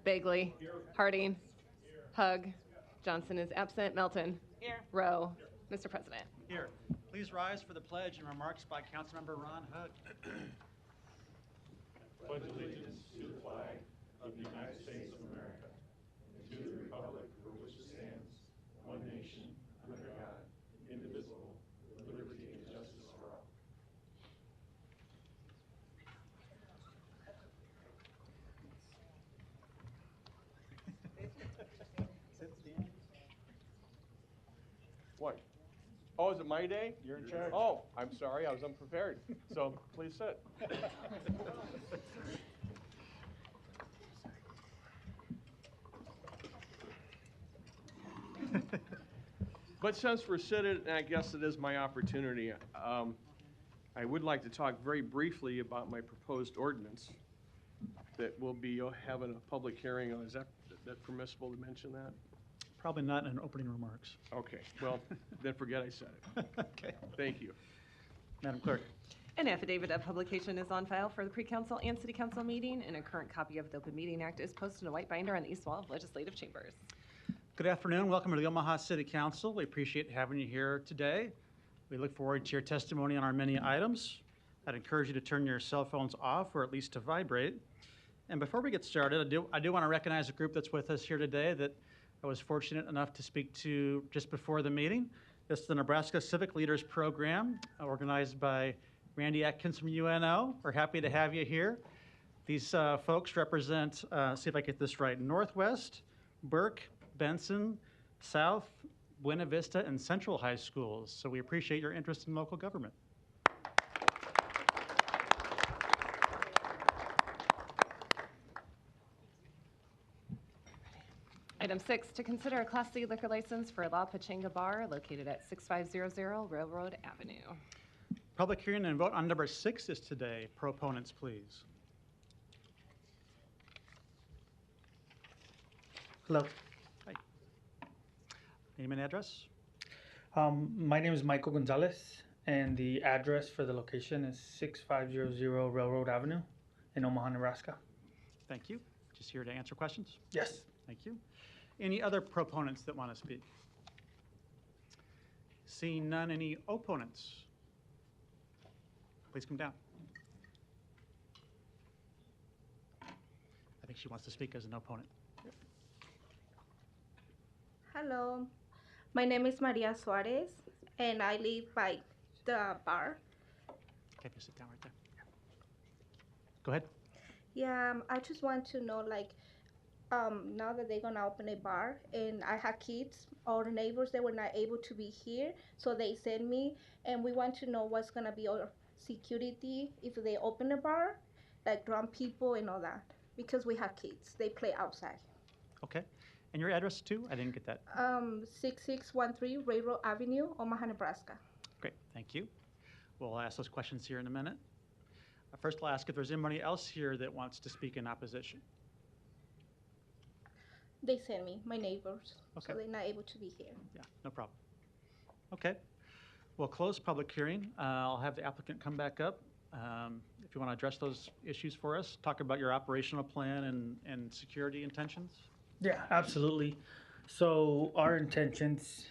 Bagley. Harding. Hug. Johnson is absent. Melton. Here. Rowe. Mr. President. Here. Please rise for the pledge and remarks by Councilmember Ron Hug. Pledge allegiance to the flag of the United States of America and to the republic for which it stands, one nation, under God, indivisible, with liberty and justice for all. What? Oh, is it my day? You're in charge. Oh, I'm sorry, I was unprepared. So please sit. But since we're sitting, I guess it is my opportunity. I would like to talk very briefly about my proposed ordinance that will be having a public hearing on. Is that permissible to mention that? Probably not in opening remarks. Okay, well, then forget I said it. Okay. Thank you. Madam Clerk. An affidavit of publication is on file for the pre-council and city council meeting, and a current copy of the Open Meeting Act is posted in a white binder on the east wall of legislative chambers. Good afternoon. Welcome to the Omaha City Council. We appreciate having you here today. We look forward to your testimony on our many items. I'd encourage you to turn your cell phones off or at least to vibrate. And before we get started, I do want to recognize a group that's with us here today that I was fortunate enough to speak to just before the meeting. This is the Nebraska Civic Leaders Program, organized by Randy Atkins from UNO. We're happy to have you here. These folks represent, see if I get this right, Northwest, Burke, Benson, South, Buena Vista, and Central High Schools. So we appreciate your interest in local government. Item 6, to consider a Class C liquor license for La Pachanga Bar located at 6500 Railroad Avenue. Public hearing and vote on number 6 is today. Proponents, please. Hello. Hi. Name and address? My name is Michael Gonzalez, and the address for the location is 6500 Railroad Avenue in Omaha, Nebraska. Thank you. Just here to answer questions? Yes. Thank you. Any other proponents that want to speak? Seeing none, any opponents? Please come down. I think she wants to speak as an opponent. Hello, my name is Maria Suarez, and I live by the bar. Okay, just sit down right there. Go ahead. Yeah, I just want to know, like, now that they're gonna open a bar, and I have kids, our neighbors, they were not able to be here, so they sent me, and we want to know what's gonna be our security if they open a bar, like drunk people and all that, because we have kids, they play outside. Okay. And your address too? I didn't get that. 6613 Railroad Avenue, Omaha, Nebraska. Great, thank you. We'll ask those questions here in a minute. First, I'll ask if there's anybody else here that wants to speak in opposition. They sent me, my neighbors, Okay. so they're not able to be here. Yeah, no problem. Okay, we'll close public hearing. I'll have the applicant come back up. If you want to address those issues for us, talk about your operational plan and security intentions. Yeah, absolutely. So our intentions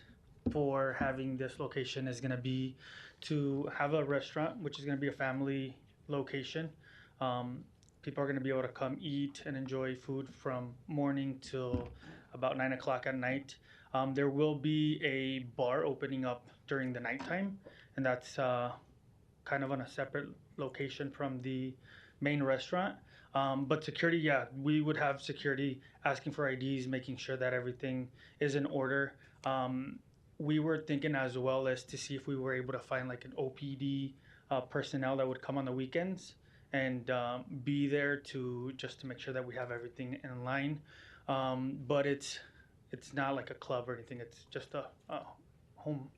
for having this location is going to be to have a restaurant, which is going to be a family location. People are going to be able to come eat and enjoy food from morning till about 9 o'clock at night. There will be a bar opening up during the nighttime, and that's kind of on a separate location from the main restaurant. But security, yeah, we would have security asking for IDs, making sure that everything is in order. We were thinking as well as to see if we were able to find like an OPD personnel that would come on the weekends and be there to make sure that we have everything in line. But it's not like a club or anything. It's just a home,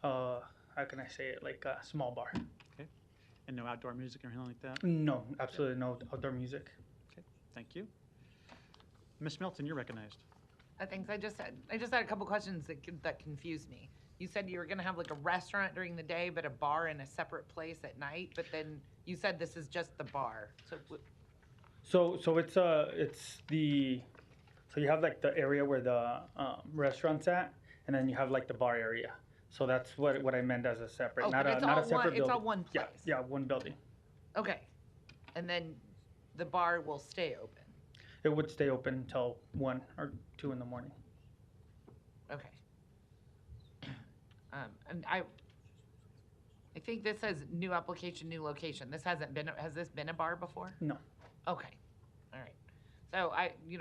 how can I say it, like a small bar. Okay. And no outdoor music or anything like that? No, absolutely no outdoor music. Okay, thank you. Ms. Milton, you're recognized. Thanks. I just had a couple questions that confused me. You said you were going to have like a restaurant during the day, but a bar in a separate place at night. But then you said this is just the bar. So it's the, so you have like the area where the restaurant's at, and then you have like the bar area. So that's what I meant as a separate, Oh, not but a it's not all a separate one, it's all building. one Yeah, place? yeah, one building. Okay. And then the bar will stay open? It would stay open until 1 or 2 in the morning. Okay. And I think this says new application, new location. This hasn't been, has this been a bar before? No. Okay, all right. So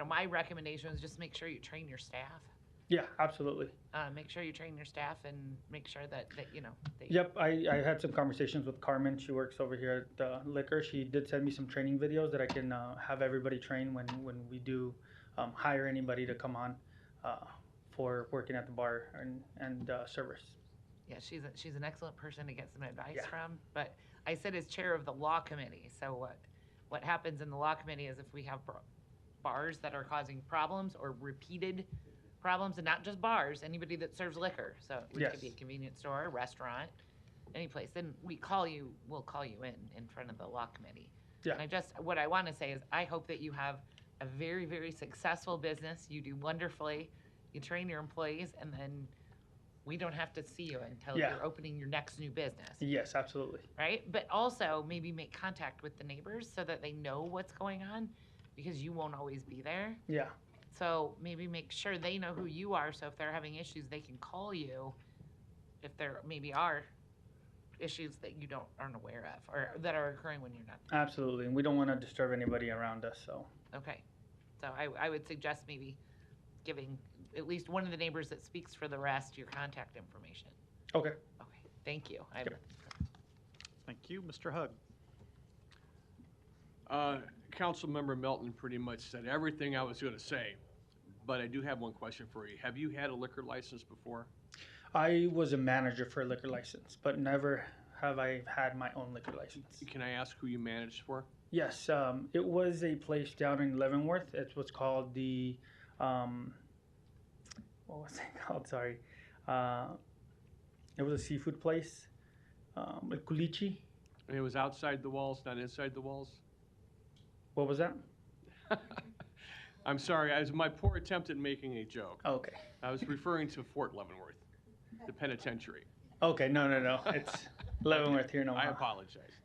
my recommendation is just make sure you train your staff. Yeah, absolutely. Make sure you train your staff and make sure that they. Yep, I had some conversations with Carmen. She works over here at the liquor. She did send me some training videos that I can have everybody train when we do hire anybody to come on for working at the bar and service. Yeah, she's an excellent person to get some advice Yeah. from. But I sit as chair of the law committee. So what happens in the law committee is if we have bars that are causing problems or repeated problems, and not just bars, anybody that serves liquor. So it Yes. could be a convenience store, a restaurant, any place. Then we'll call you in front of the law committee. Yeah. And what I want to say is I hope that you have a very, very successful business. You do wonderfully. You train your employees, and then we don't have to see you until Yeah. you're opening your next new business, Yes, absolutely. right? But also maybe make contact with the neighbors so that they know what's going on, because you won't always be there. Yeah. So maybe make sure they know who you are, so if they're having issues, they can call you if there maybe are issues that you aren't aware of or that are occurring when you're not. Absolutely. And we don't want to disturb anybody around us, so. Okay. So I would suggest maybe giving at least one of the neighbors that speaks for the rest your contact information. Okay. Okay, thank you. Yep. Thank you. Mr. Hug. Councilmember Melton pretty much said everything I was going to say, but I do have one question for you. Have you had a liquor license before? I was a manager for a liquor license, but never have I had my own liquor license. Can I ask who you managed for? Yes, it was a place down in Leavenworth. It was called the, what was it called? Sorry. It was a seafood place, El Culichi. And it was outside the walls, not inside the walls? What was that? I'm sorry, it was my poor attempt at making a joke. Oh, okay. I was referring to Fort Leavenworth, the penitentiary. Okay, no. It's Leavenworth here in I Omaha. apologize.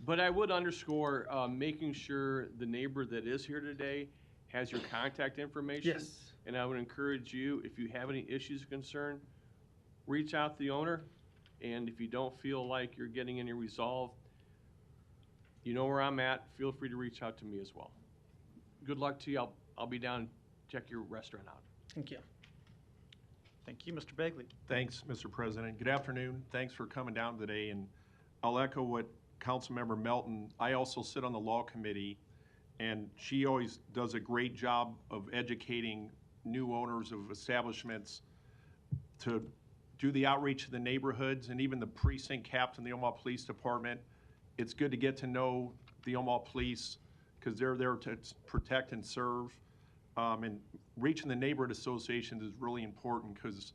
But I would underscore making sure the neighbor that is here today has your contact information. Yes. And I would encourage you, if you have any issues or concern, reach out to the owner. And if you don't feel like you're getting any resolve, you know where I'm at. Feel free to reach out to me as well. Good luck to you. I'll be down and check your restaurant out. Thank you. Thank you. Mr. Bagley. Thanks, Mr. President. Good afternoon. Thanks for coming down today. And I'll echo what Councilmember Melton, I also sit on the law committee, and she always does a great job of educating new owners of establishments to do the outreach to the neighborhoods and even the precinct captain, the Omaha Police Department. It's good to get to know the Omaha Police because they're there to protect and serve. And reaching the neighborhood associations is really important because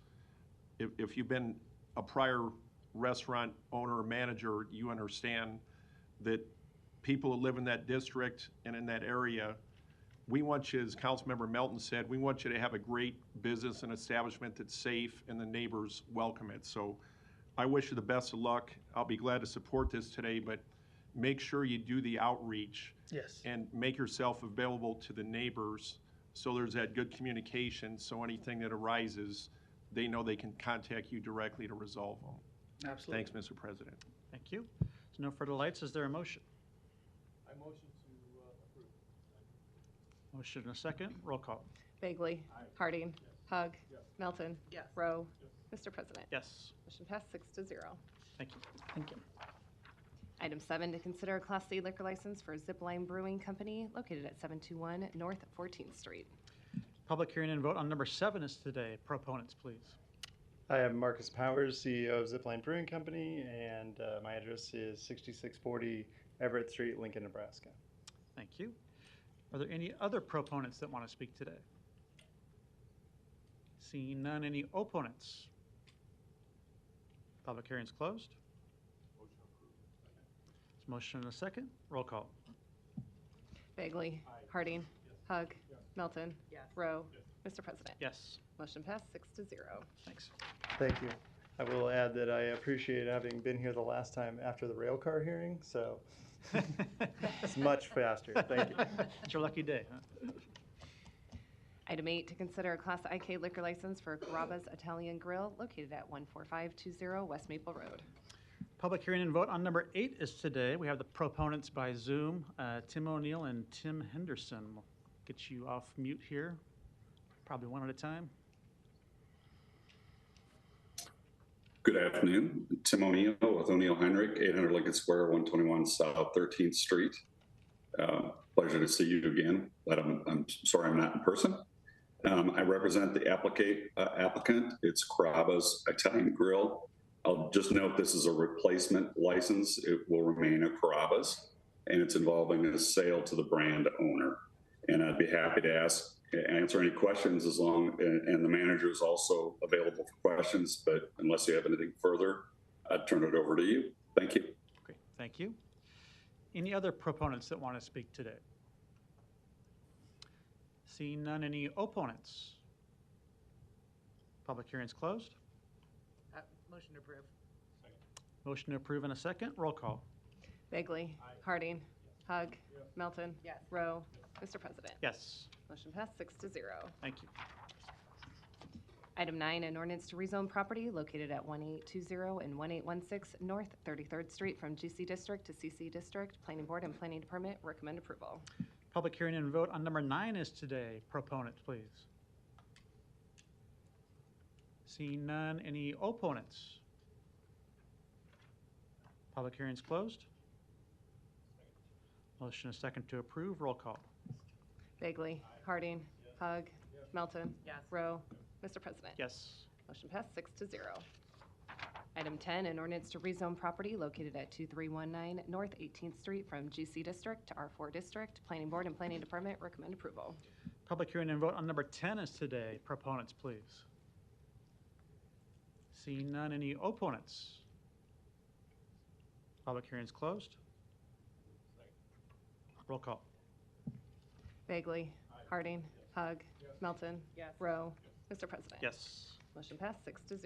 if you've been a prior restaurant owner or manager, you understand that people who live in that district and in that area, we want you, as Councilmember Melton said, we want you to have a great business and establishment that's safe and the neighbors welcome it. So I wish you the best of luck. I'll be glad to support this today, but make sure you do the outreach. Yes. And make yourself available to the neighbors so there's that good communication, so anything that arises, they know they can contact you directly to resolve them. Absolutely. Thanks, Mr. President. Thank you. There's no further lights. Is there a motion? I motion to approve. Motion and a second. Roll call. Bagley. Harding. Hug. Melton. Yes. Rowe. Mr. President. Yes. Motion passed 6-0. Thank you. Thank you. Item 7, to consider a Class C liquor license for Zipline Brewing Company located at 721 North 14th Street. Public hearing and vote on number 7 is today. Proponents, please. I am Marcus Powers, CEO of Zipline Brewing Company, and my address is 6640 Everett Street, Lincoln, Nebraska. Thank you. Are there any other proponents that want to speak today? Seeing none, any opponents? Public hearing is closed. Motion and a second. Roll call. Bagley. Harding. Hug. Melton. Yes. Rowe. Mr. President. Yes. Motion passed 6-0. Thanks. Thank you. I will add that I appreciate having been here the last time after the rail car hearing, so it's much faster. Thank you. It's your lucky day, huh? Item 8, to consider a Class IK liquor license for Carrabba's Italian Grill located at 14520 West Maple Road. Public hearing and vote on number 8 is today. We have the proponents by Zoom, Tim O'Neill and Tim Henderson. We'll get you off mute here, probably one at a time. Good afternoon. Tim O'Neill with O'Neill Heinrich, 800 Lincoln Square, 121 South 13th Street. Pleasure to see you again, but I'm sorry I'm not in person. I represent the applicant. It's Carrabba's Italian Grill. I'll just note this is a replacement license. It will remain a Carrabba's, and it's involving a sale to the brand owner. And I'd be happy to answer any questions and the manager is also available for questions, but unless you have anything further, I'd turn it over to you. Thank you. Great, thank you. Any other proponents that want to speak today? Seeing none, any opponents? Public hearing's closed. Motion to approve. Motion to approve in a second. Roll call. Bagley. Harding. Hug. Melton. Yes. Rowe. Mr. President. Yes, Motion passed 6-0. thank you. Item 9, an ordinance to rezone property located at 1820 and 1816 North 33rd Street from GC District to CC District. Planning Board and Planning Department recommend approval. Public hearing and vote on number 9 is today. Proponent, please. Seeing none, any opponents? Public hearing's closed. Motion is second to approve. Roll call. Bagley. Harding. Hug. Melton. Yes. Rowe. Mr. President. Yes. Motion passed 6-0. Item 10, an ordinance to rezone property located at 2319 North 18th Street from GC District to R4 District. Planning Board and Planning Department recommend approval. Public hearing and vote on number 10 is today. Proponents, please. Seeing none, any opponents? Public hearing's closed. Roll call. Bagley. Harding. Hug. Melton. Yes. Rowe. Mr. President. Yes. Motion passed 6-0.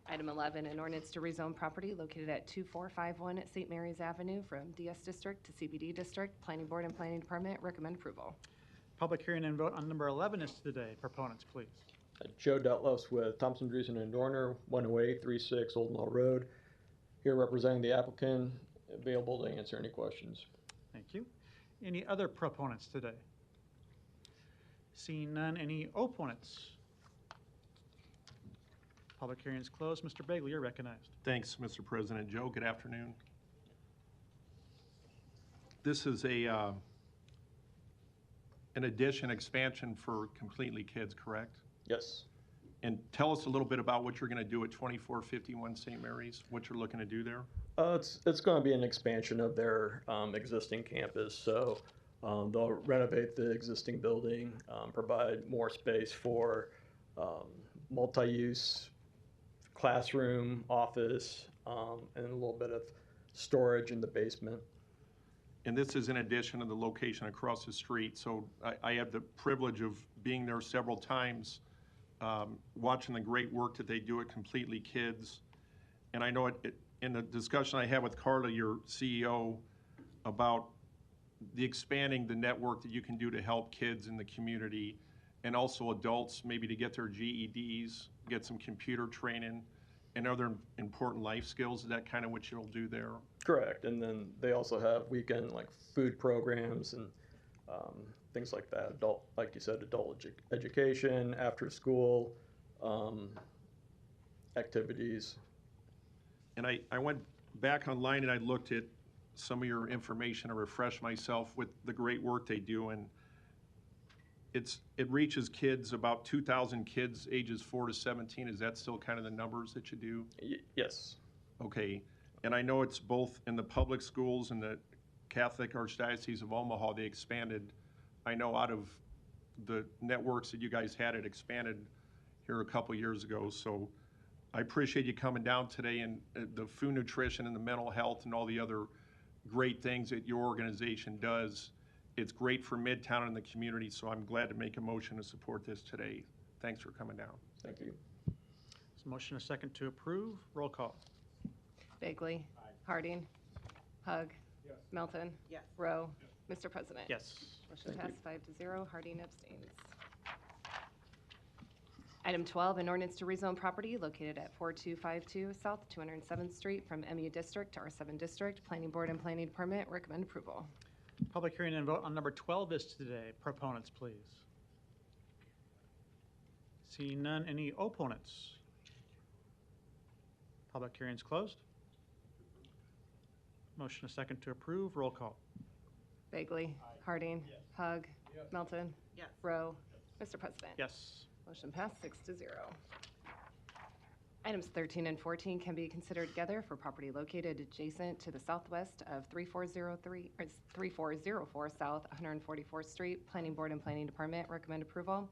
Item 11, an ordinance to rezone property located at 2451 St. Mary's Avenue from DS District to CBD District. Planning Board and Planning Department recommend approval. Public hearing and vote on number 11 is today. Proponents, please. Joe Dutlos with Thompson, Dreesen, and Dorner, 10836 Old Mill Road. Here representing the applicant, available to answer any questions. Thank you. Any other proponents today? Seeing none, any opponents? Public hearing is closed. Mr. Bagley, you're recognized. Thanks, Mr. President. Joe, good afternoon. This is an addition, expansion for Completely Kids, correct? Yes. And tell us a little bit about what you're going to do at 2451 St. Mary's, what you're looking to do there. It's going to be an expansion of their existing campus. So they'll renovate the existing building, provide more space for multi-use classroom, office, and a little bit of storage in the basement. And this is in addition to the location across the street. So I have the privilege of being there several times, watching the great work that they do at Completely Kids. And I know in the discussion I had with Carla, your CEO, about expanding the network that you can do to help kids in the community and also adults, maybe to get their GEDs, get some computer training and other important life skills. Is that kind of what you'll do there? Correct. And then they also have weekend like food programs and things like that. Adult, like you said, adult education, after school activities. And I went back online and I looked at some of your information to refresh myself with the great work they do. And it reaches kids, about 2,000 kids ages 4 to 17. Is that still kind of the numbers that you do? Yes. Okay. And I know it's both in the public schools and the Catholic Archdiocese of Omaha. They expanded, I know, out of the networks that you guys had, it expanded here a couple years ago. So I appreciate you coming down today, and the food nutrition and the mental health and all the other great things that your organization does. It's great for Midtown and the community, so I'm glad to make a motion to support this today. Thanks for coming down. Thank you. There's a motion, a second to approve. Roll call. Bagley. Harding. Hug. Melton. Yes. Rowe. Mr. President. Yes. Motion passed 5-0. Harding abstains. Item 12, an ordinance to rezone property located at 4252 South 207th Street from MU District to R7 District. Planning Board and Planning Department recommend approval. Public hearing and vote on number 12 is today. Proponents, please. Seeing none, any opponents? Public hearing is closed. Motion a second to approve. Roll call. Bagley. Harding. Hug. Melton. Yes. Rowe. Mr. President. Yes. Motion passed 6-0. Items 13 and 14 can be considered together for property located adjacent to the southwest of 3404 South 144th Street. Planning Board and Planning Department recommend approval.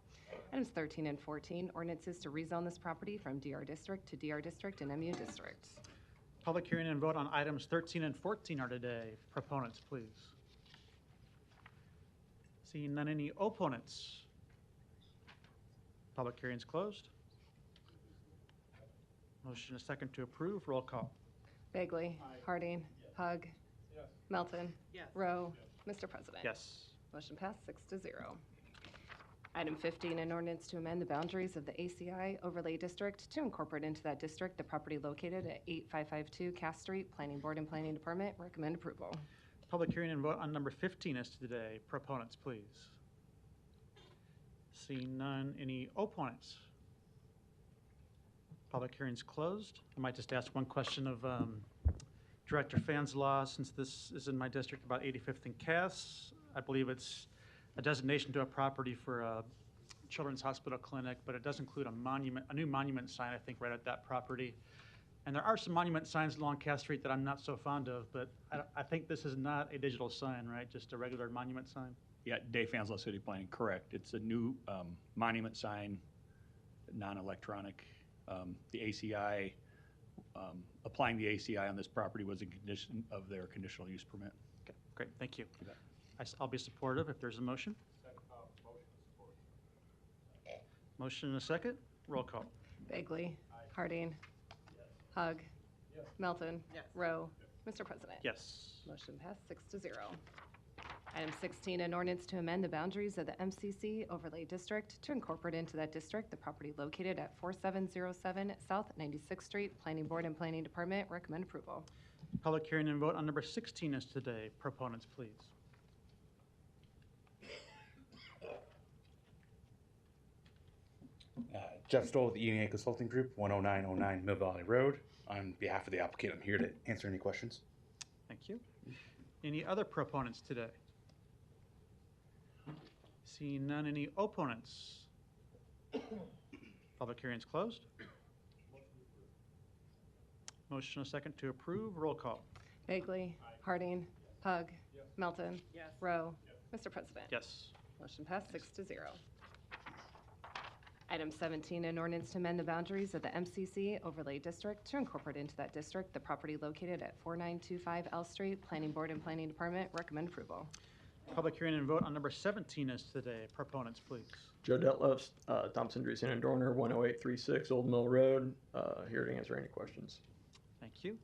Items 13 and 14, ordinances to rezone this property from DR District to DR District and MU District. Public hearing and vote on items 13 and 14 are today. Proponents, please. Seeing none, any opponents? Public hearing is closed. Motion a second to approve. Roll call. Bagley. Harding. Hug. Melton. Rowe. Mr. President. Yes. Motion passed 6-0. Item 15, an ordinance to amend the boundaries of the ACI overlay district to incorporate into that district the property located at 8552 Cass Street. Planning Board and Planning Department recommend approval. Public hearing and vote on number 15 is today. Proponents, please. Seeing none, any opponents? Public hearing's closed. I might just ask one question of Director Fanslaw, since this is in my district, about 85th and Cass. I believe it's a designation to a property for a children's hospital clinic, but it does include a monument, a new monument sign, I think, right at that property. And there are some monument signs along Cass Street that I'm not so fond of, but I think this is not a digital sign, right? Just a regular monument sign? Yeah, Dave Fanslow, City Planning, correct. It's a new monument sign, non-electronic. The ACI, applying the ACI on this property was a condition of their conditional use permit. Okay, great, thank you. You bet. I'll be supportive if there's a motion. Motion and a second. Roll call. Bagley. Harding. Hug. Melton. Rowe. Mr. President. Yes. Motion passed 6-0. Item 16, an ordinance to amend the boundaries of the MCC overlay district to incorporate into that district the property located at 4707 South 96th Street. Planning Board and Planning Department recommend approval. Public hearing and vote on number 16 is today. Proponents, please. Jeff Stoll with the ENA Consulting Group, 10909 Mill Valley Road. On behalf of the applicant, I'm here to answer any questions. Thank you. Any other proponents today? Seeing none, any opponents? Public hearing's closed. Motion a second to approve. Roll call. Bagley. Harding. Hug. Melton. Rowe. Mr. President. Yes. Motion passed 6-0. Item 17, an ordinance to amend the boundaries of the MCC overlay district to incorporate into that district the property located at 4925 L Street. Planning Board and Planning Department recommend approval. Public hearing and vote on number 17 is today. Proponents, please. Joe Detlefs, Thompson, Dreesen, and Dorner, 10836 Old Mill Road, here to answer any questions. Thank you.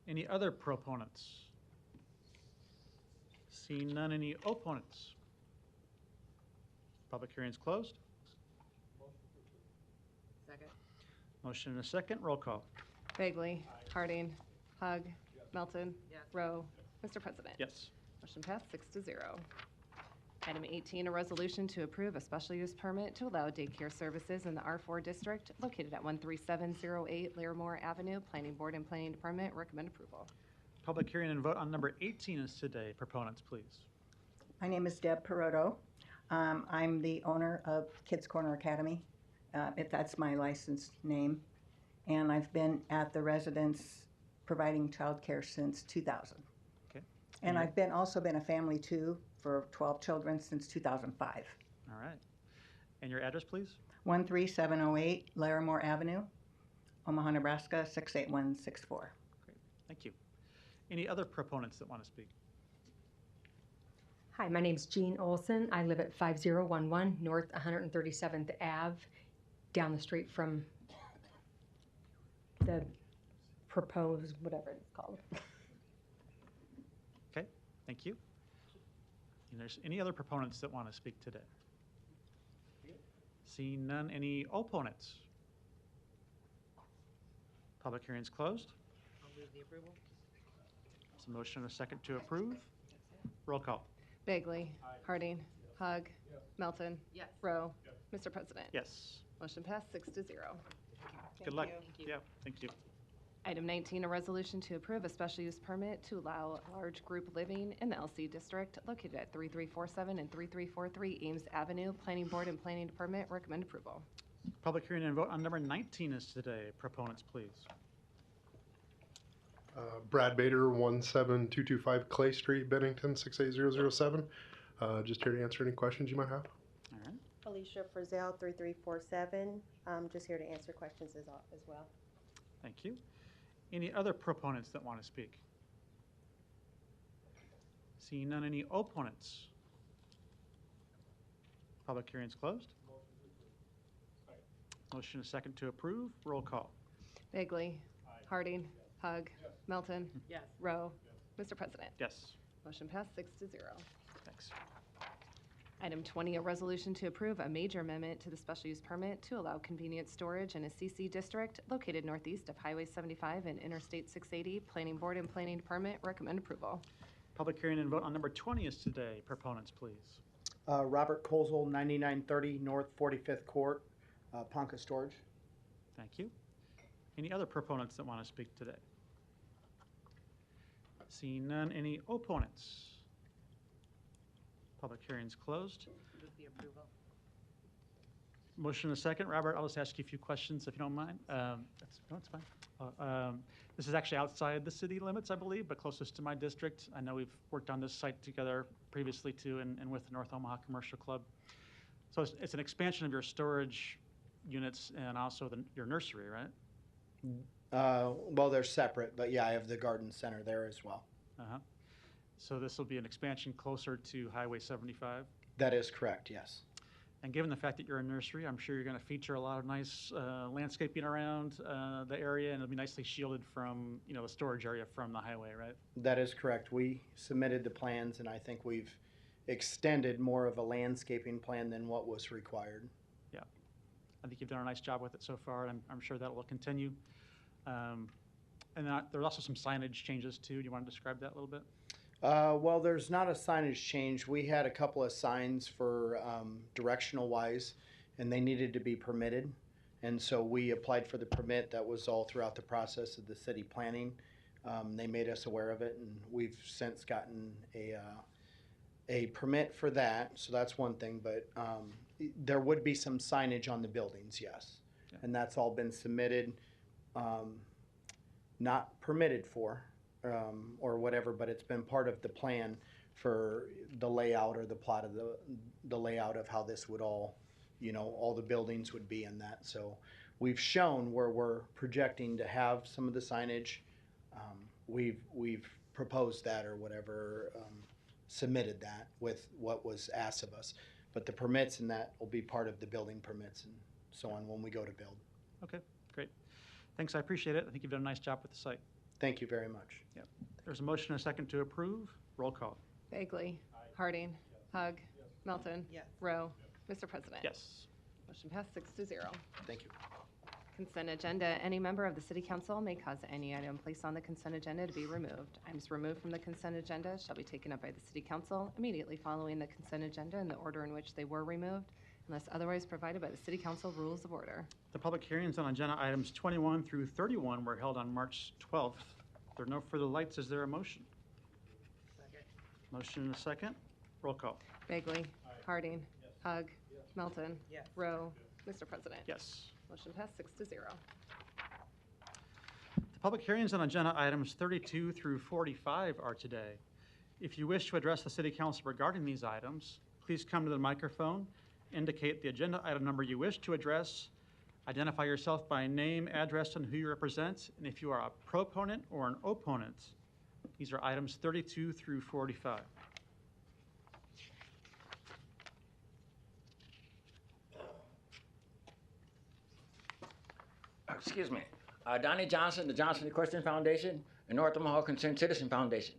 Any other proponents? Seeing none, any opponents? Public hearing's closed. Second. Motion and a second. Roll call. Bagley. Harding. Hug. Melton. Rowe. Mr. President. Yes. Motion passed 6-0. Item 18, a resolution to approve a special use permit to allow daycare services in the R4 district located at 13708 Larimore Avenue. Planning Board and Planning Department recommend approval. Public hearing and vote on number 18 is today. Proponents, please. My name is Deb Peroto. I'm the owner of Kids Corner Academy, if that's my licensed name. And I've been at the residence providing childcare since 2000. Okay. And I've also been a family too for 12 children since 2005. All right. And your address, please? 13708 Larimore Avenue, Omaha, Nebraska, 68164. Great. Thank you. Any other proponents that want to speak? Hi, my name's Jean Olson. I live at 5011 North 137th Ave, down the street from the proposed, whatever it's called. Okay, thank you. And there's any other proponents that want to speak today? Seeing none, any opponents? Public hearing's closed. I'll move the approval. There's a motion and a second to approve. Roll call. Bagley. Harding. Hug. Yes. Melton. Rowe. Mr. President. Yes. Motion passed 6-0. Good luck. Thank you. Yeah, thank you. Item 19, a resolution to approve a special use permit to allow large group living in the LC district located at 3347 and 3343 Ames Avenue. Planning Board and Planning Department recommend approval. Public hearing and vote on number 19 is today. Proponents, please. Brad Bader, 17225 Clay Street, Bennington, 68007. Just here to answer any questions you might have. All right. Alicia Frizell, 3347. Just here to answer questions as well. Thank you. Any other proponents that want to speak? Seeing none, any opponents? Public hearing's closed. Motion is second to approve. Roll call. Bagley. Harding. Hug. Melton. Yes. Rowe. Mr. President. Yes. Motion passed 6-0. Thanks. Item 20, a resolution to approve a major amendment to the special use permit to allow convenience storage in a CC district located northeast of Highway 75 and Interstate 680. Planning Board and Planning Department recommend approval. Public hearing and vote on number 20 is today. Proponents, please. Robert Kozel, 9930 North 45th Court, Ponca Storage. Thank you. Any other proponents that want to speak today? Seeing none, any opponents? Public hearing's closed. Move the approval. Motion and a second. Robert, I'll just ask you a few questions if you don't mind. No, it's fine. This is actually outside the city limits, I believe, but closest to my district. I know we've worked on this site together previously too, and with the North Omaha Commercial Club. So it's an expansion of your storage units and also your nursery, right? Well, they're separate, but yeah, I have the garden center there as well. Uh-huh. So this will be an expansion closer to Highway 75? That is correct, yes. And given the fact that you're a nursery, I'm sure you're going to feature a lot of nice landscaping around the area, and it'll be nicely shielded from, the storage area from the highway, right? That is correct. We submitted the plans, and I think we've extended more of a landscaping plan than what was required. Yeah. I think you've done a nice job with it so far, and I'm sure that will continue. And there's also some signage changes too. Do you want to describe that a little bit? Well, there's not a signage change. We had a couple of signs for directional wise, and they needed to be permitted. And so we applied for the permit. That was all throughout the process of the city planning. They made us aware of it, and we've since gotten a permit for that. So that's one thing, but there would be some signage on the buildings, yes. Yeah. And that's all been submitted, not permitted for. Or whatever, but it's been part of the plan for the layout or the plot of the layout of how this would all, all the buildings would be in that. So we've shown where we're projecting to have some of the signage. We've proposed that or whatever, submitted that with what was asked of us. But the permits and that will be part of the building permits and so on when we go to build. Okay, great. Thanks, I appreciate it. I think you've done a nice job with the site. Thank you very much. Yep. There's a motion and a second to approve. Roll call. Bagley. Harding. Hug. Melton. Yes. Rowe. Mr. President. Yes. Motion passed 6-0. Thank you. Consent agenda. Any member of the city council may cause any item placed on the consent agenda to be removed. Items removed from the consent agenda shall be taken up by the city council immediately following the consent agenda in the order in which they were removed, unless otherwise provided by the city council rules of order. The public hearings on agenda items 21 through 31 were held on March 12th. If there are no further lights, is there a motion? Second. Motion and a second. Roll call. Bagley. Harding. Hug. Melton. Yes. Rowe. Mr. President. Yes. Motion passed 6-0. The public hearings on agenda items 32 through 45 are today. If you wish to address the city council regarding these items, please come to the microphone, indicate the agenda item number you wish to address, identify yourself by name, address, and who you represent, and if you are a proponent or an opponent. These are items 32 through 45. excuse me, Donnie Johnson, the Johnson Equestrian Foundation, and North Omaha Concerned Citizen Foundation.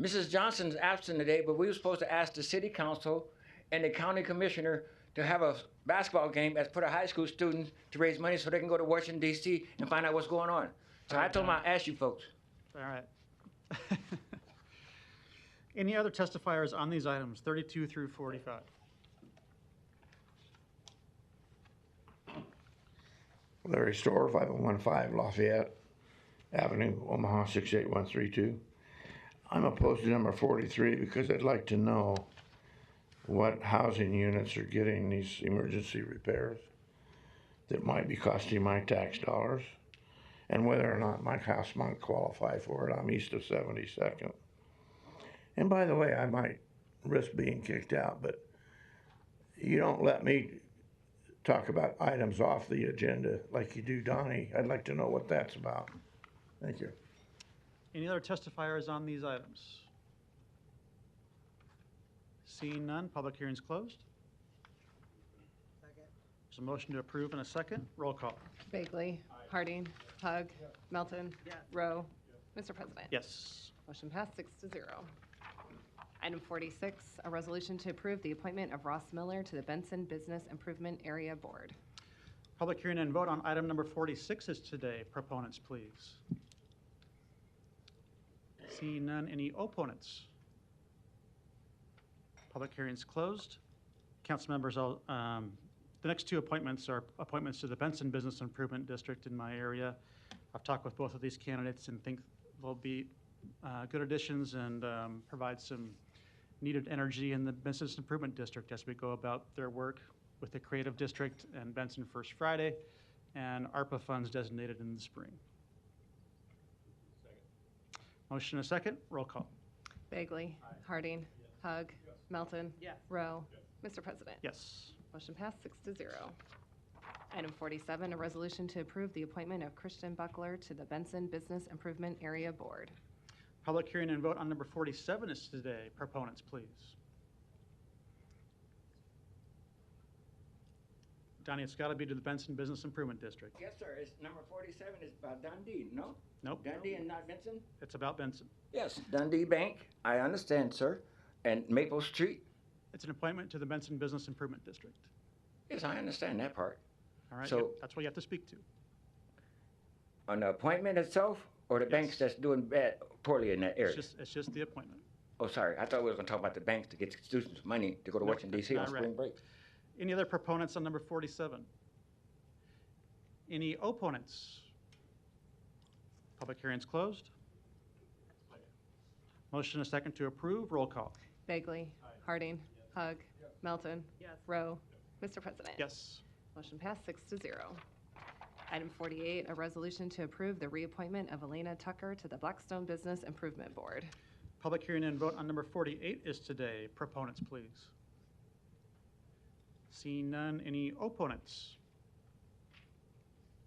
Mrs. Johnson's absent today, but we were supposed to ask the city council and the county commissioner to have a basketball game as for the high school students to raise money so they can go to Washington, D.C. and find out what's going on. So I told them I'd ask you folks. All right. Any other testifiers on these items, 32 through 45? Larry Store, 5015 Lafayette Avenue, Omaha 68132. I'm opposed to number 43 because I'd like to know what housing units are getting these emergency repairs that might be costing my tax dollars, and whether or not my house might qualify for it. I'm east of 72nd. And by the way, I might risk being kicked out, but you don't let me talk about items off the agenda like you do Donnie. I'd like to know what that's about. Thank you. Any other testifiers on these items? Seeing none, public hearing's closed. There's a motion to approve and a second. Roll call. Bagley. Harding. Hug. Melton. Rowe. Mr. President. Yes. Motion passed 6-0. Item 46, a resolution to approve the appointment of Ross Miller to the Benson Business Improvement Area Board. Public hearing and vote on item number 46 is today. Proponents, please. Seeing none, any opponents? Public hearing's closed. Council members, the next two appointments are appointments to the Benson Business Improvement District in my area. I've talked with both of these candidates and think they'll be good additions and provide some needed energy in the Business Improvement District as we go about their work with the Creative District and Benson First Friday and ARPA funds designated in the spring. Motion and a second. Roll call. Bagley. Harding. Hug. Melton. Rowe. Mr. President. Yes. Motion passed 6-0. Item 47, a resolution to approve the appointment of Christian Buckler to the Benson Business Improvement Area Board. Public hearing and vote on number 47 is today. Proponents, please. Donnie, it's got to be to the Benson Business Improvement District. Yes, sir. It's number 47 is about Dundee, no? Nope. Dundee and not Benson? It's about Benson. Yes, Dundee Bank. I understand, sir. And Maple Street? It's an appointment to the Benson Business Improvement District. Yes, I understand that part. All right, So- that's what you have to speak to. On the appointment itself, or the banks that's doing poorly in that area? It's just the appointment. Oh, sorry. I thought we were going to talk about the banks to get students money to go to Nope, Washington, D.C. on not spring right. break. Any other proponents on number 47? Any opponents? Public hearing's closed. Motion and a second to approve. Roll call. Bagley. Harding. Hug. Melton. Rowe. Mr. President. Yes. Motion passed 6-0. Item 48, a resolution to approve the reappointment of Elena Tucker to the Blackstone Business Improvement Board. Public hearing and vote on number 48 is today. Proponents, please. Seeing none, any opponents?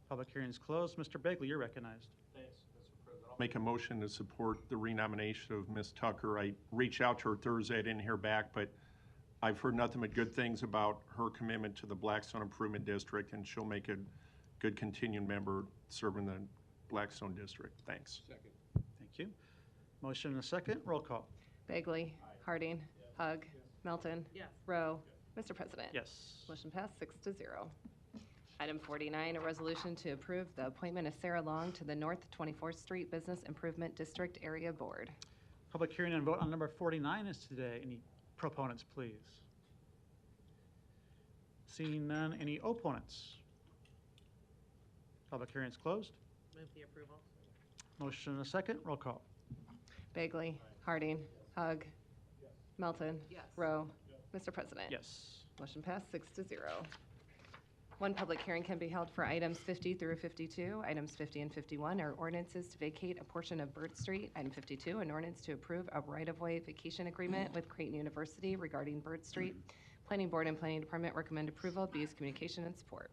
Public hearing is closed. Mr. Bagley, you're recognized. Thanks, Mr. President. I'll make a motion to support the renomination of Ms. Tucker. I reached out to her Thursday, I didn't hear back, but I've heard nothing but good things about her commitment to the Blackstone Improvement District, and she'll make a good continuing member serving the Blackstone District. Thanks. Second. Thank you. Motion and a second. Roll call. Bagley. Harding. Hug. Melton. Rowe. Mr. President. Yes. Motion passed 6-0. Item 49, a resolution to approve the appointment of Sarah Long to the North 24th Street Business Improvement District Area Board. Public hearing and vote on number 49 is today. Any proponents, please? Seeing none, any opponents? Public hearing is closed. Move the approval. Motion and a second. Roll call. Bagley. Harding. Hug. Melton. Rowe. Mr. President. Yes. Motion passed 6-0. One public hearing can be held for items 50 through 52. Items 50 and 51 are ordinances to vacate a portion of Byrd Street. Item 52, an ordinance to approve a right-of-way vacation agreement with Creighton University regarding Byrd Street. Planning Board and Planning Department recommend approval. B is communication and support.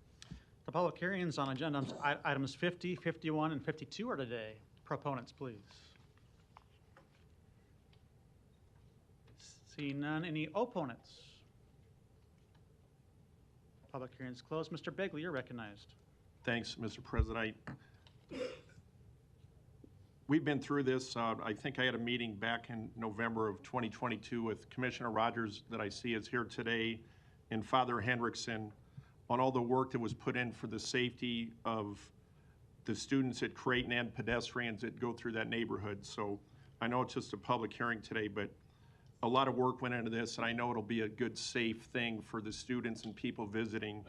The public hearings on agenda items 50, 51, and 52 are today. Proponents, please. Seeing none, any opponents? Public hearing is closed. Mr. Bagley, you're recognized. Thanks, Mr. President. We've been through this. I think I had a meeting back in November of 2022 with Commissioner Rogers that I see is here today, and Father Hendrickson, on all the work that was put in for the safety of the students at Creighton and pedestrians that go through that neighborhood. So I know it's just a public hearing today, but a lot of work went into this, and I know it'll be a good, safe thing for the students and people visiting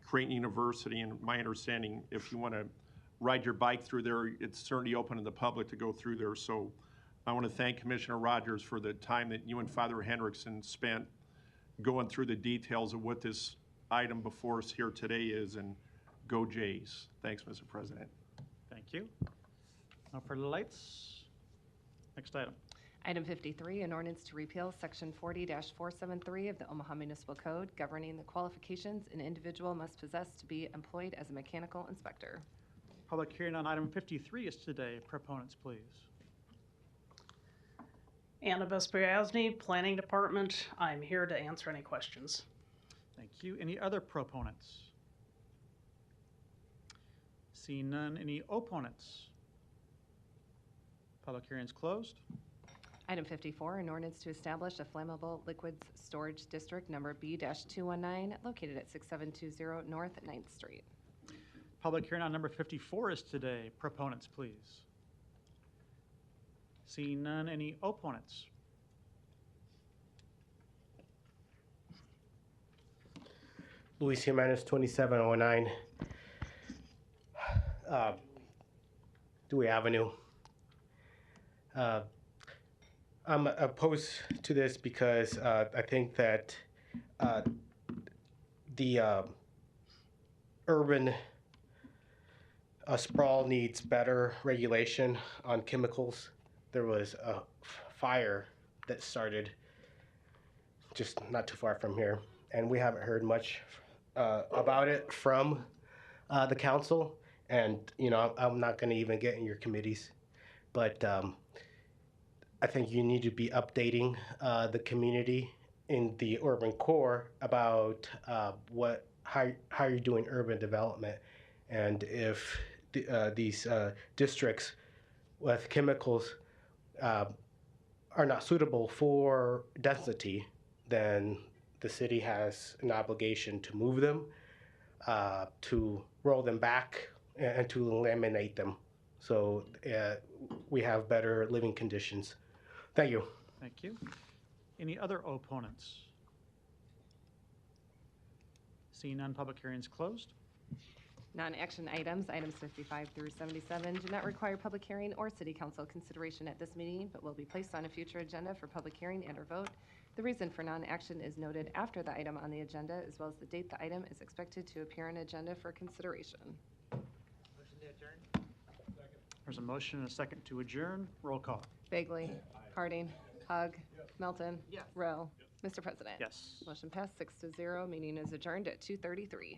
Creighton University. And my understanding, if you want to ride your bike through there, it's certainly open to the public to go through there. So I want to thank Commissioner Rogers for the time that you and Father Hendrickson spent going through the details of what this item before us here today is, and go Jays. Thanks, Mr. President. Thank you. No further lights. Next item. Item 53, an ordinance to repeal Section 40-473 of the Omaha Municipal Code governing the qualifications an individual must possess to be employed as a mechanical inspector. Public hearing on item 53 is today. Proponents, please. Anna Vespriasny, Planning Department. I'm here to answer any questions. Thank you. Any other proponents? Seeing none. Any opponents? Public hearing is closed. Item 54, an ordinance to establish a flammable liquids storage district number B-219 located at 6720 North 9th Street. Public hearing on number 54 is today. Proponents, please. Seeing none. Any opponents? Luis Jimenez, 2709 Dewey Avenue. I'm opposed to this because I think that the urban sprawl needs better regulation on chemicals. There was a fire that started just not too far from here, and we haven't heard much about it from the council. And you know, I'm not going to even get in your committees, but I think you need to be updating the community in the urban core about how you're doing urban development, and if these districts with chemicals are not suitable for density, then the city has an obligation to move them, to roll them back, and to eliminate them, so we have better living conditions. Thank you. Thank you. Any other opponents? Seeing none, public hearing is closed. Non-action items, items 55 through 77, do not require public hearing or city council consideration at this meeting, but will be placed on a future agenda for public hearing and/or vote. The reason for non-action is noted after the item on the agenda, as well as the date the item is expected to appear on agenda for consideration. There's a motion and a second to adjourn. Roll call. Bagley. Harding. Hug. Melton. Rowe. Mr. President. Yes. Motion passed 6-0. Meeting is adjourned at 2:33.